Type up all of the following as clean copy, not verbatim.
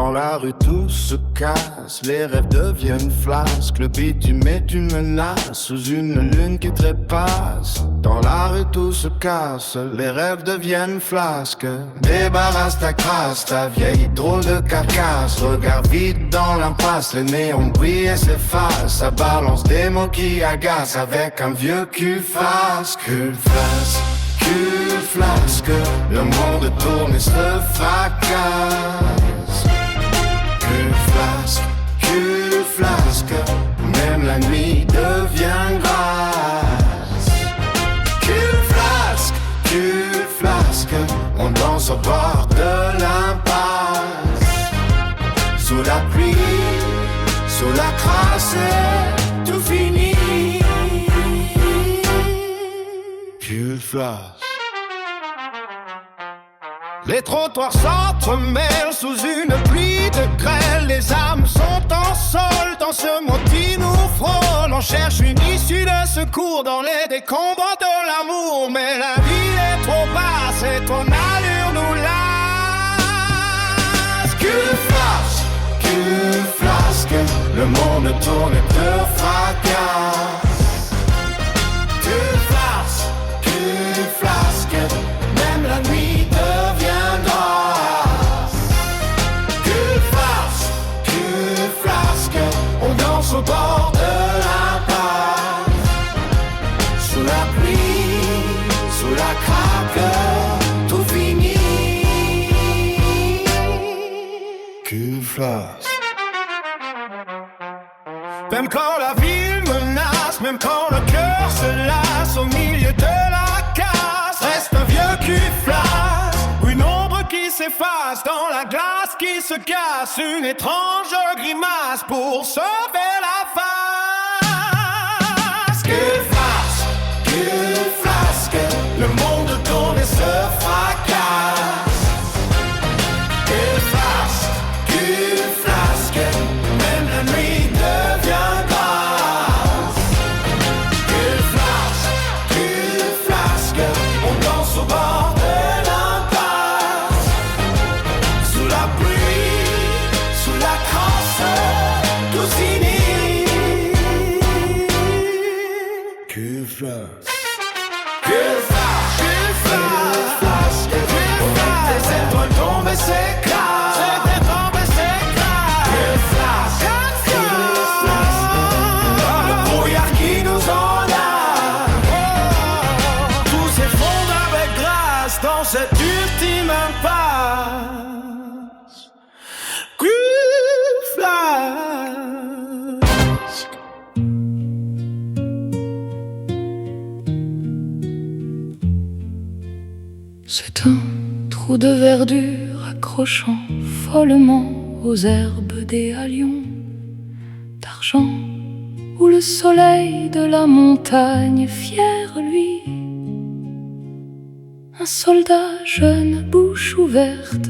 Dans la rue tout se casse, les rêves deviennent flasques. Le bitume est une menace sous une lune qui trépasse. Dans la rue tout se casse, les rêves deviennent flasques. Débarrasse ta crasse, ta vieille drôle de carcasse. Regarde vite dans l'impasse, les néons brillent et s'effacent. Ça balance des mots qui agacent avec un vieux cul-flasque. Cul-flasque, cul-flasque, le monde tourne et se fracasse. Cul-flasque, cul-flasque, même la nuit devient grasse. Cul-flasque, cul-flasque, on danse au bord de l'impasse. Sous la pluie, sous la crasse, tout finit. Cul-flasque. Les trottoirs s'entremêlent sous une pluie de grêle. Les âmes sont en sol, dans ce monde qui nous frôle. On cherche une issue de secours dans les décombres de l'amour. Mais la vie est trop basse et ton allure nous lasse. Cul-flasque, cul-flasque, le monde tourne et te fracasse. Cul-flasque, cul-flasque, même la nuit devient grasse. Cul-flasque, cul-flasque, on danse au bord de l'impasse. Sous la pluie, sous la craque, tout finit. Cul-flasque. Même quand la ville menace, même quand le cœur se lasse, au milieu de la casse reste un vieux cul-flasque. Une ombre qui s'efface dans la glace qui se casse. Une étrange grimace pour sauver la face. Cul-flasque, cul-flasque, le monde tourne et se fracasse. Cul-flasque, cul-flasque, même la nuit devient grasse. Cul-flasque, cul-flasque, on danse au bord de l'impasse. Sous la pluie, sous la crasse, tout finit. Cul-flasque. Cul-flasque, cul-flasque, cul-flasque, les étoiles tombent et s'éclatent. Cul-flasque, cul-flasque, le brouillard qui nous enlave. Tout s'effondre avec grâce dans cette ultime impasse. Cul-flasque. C'est un trou de verdure accrochant follement aux herbes des haillons d'argent, où le soleil de la montagne fier, lui, un soldat jeune, bouche ouverte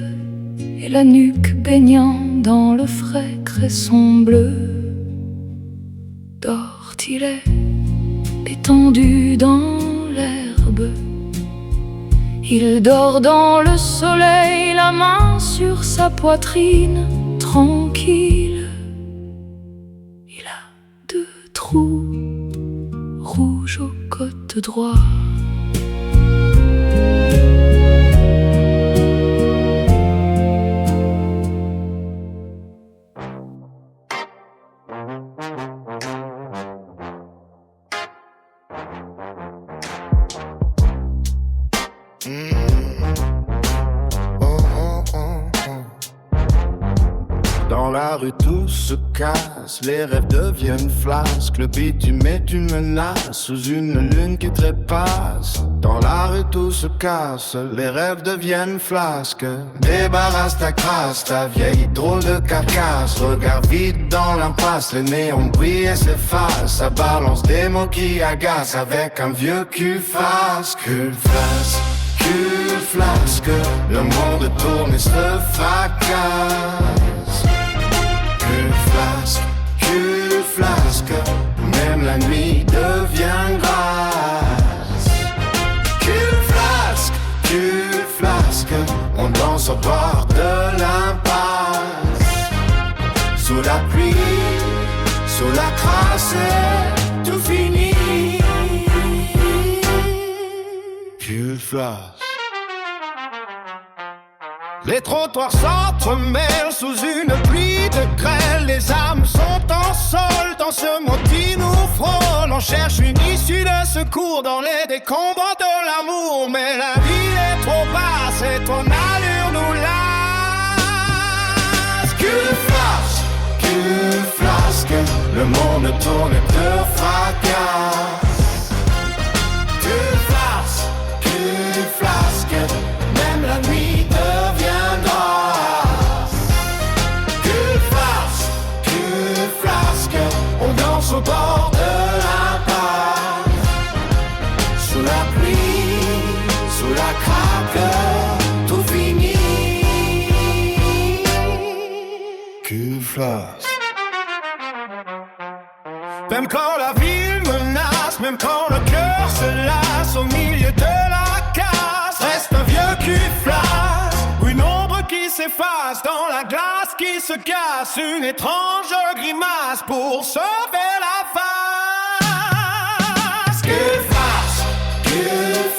et la nuque baignant dans le frais cresson bleu. Dort-il est étendu dans l'herbe. Il dort dans le soleil, la main sur sa poitrine, tranquille. Il a deux trous rouges aux côtes droites. Dans la rue tout se casse, les rêves deviennent flasques. Le bitume est une menace sous une lune qui trépasse. Dans la rue tout se casse, les rêves deviennent flasques. Débarrasse ta crasse, ta vieille drôle de carcasse. Regarde vite dans l'impasse, les néons brillent et s'effacent. Ça balance des mots qui agacent avec un vieux cul-flasque. Cul-flasque, cul-flasque, le monde tourne et se fracasse. Cul-flasque, cul-flasque, même la nuit devient grasse. Cul-flasque, cul-flasque, on danse au bord de l'impasse. sous la pluie, sous la crasse, tout fini. Cul flash. Les trottoirs s'entremêlent sous une pluie de grêle. Les âmes sont en sol dans ce monde qui nous frôle. On cherche une issue de secours dans les décombres de l'amour. Mais la vie est trop basse et ton allure nous lasse. Cul flasque, le monde tourne et te fracasse. Cul flasque, même la nuit devient grasse. Cul flasque, on danse au bord de l'impasse. Sous la pluie, sous la craque, tout finit. Cul flasque. Même quand la ville menace, même quand le cœur se lasse, au milieu de la casse, reste un vieux cul flasque, une ombre qui s'efface dans la glace qui se casse, une étrange grimace pour sauver la face. Cul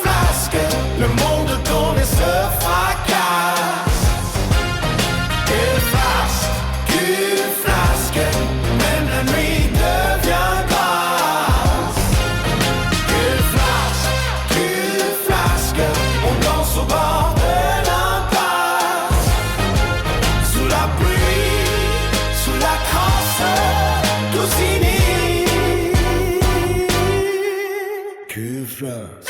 flasque, le monde tourne et se fracasse. Cul flasque, même la nuit devient grasse. Cul flasque, on danse au bord de l'impasse. Sous la pluie, sous la crasse, tout finit. Cul flasque.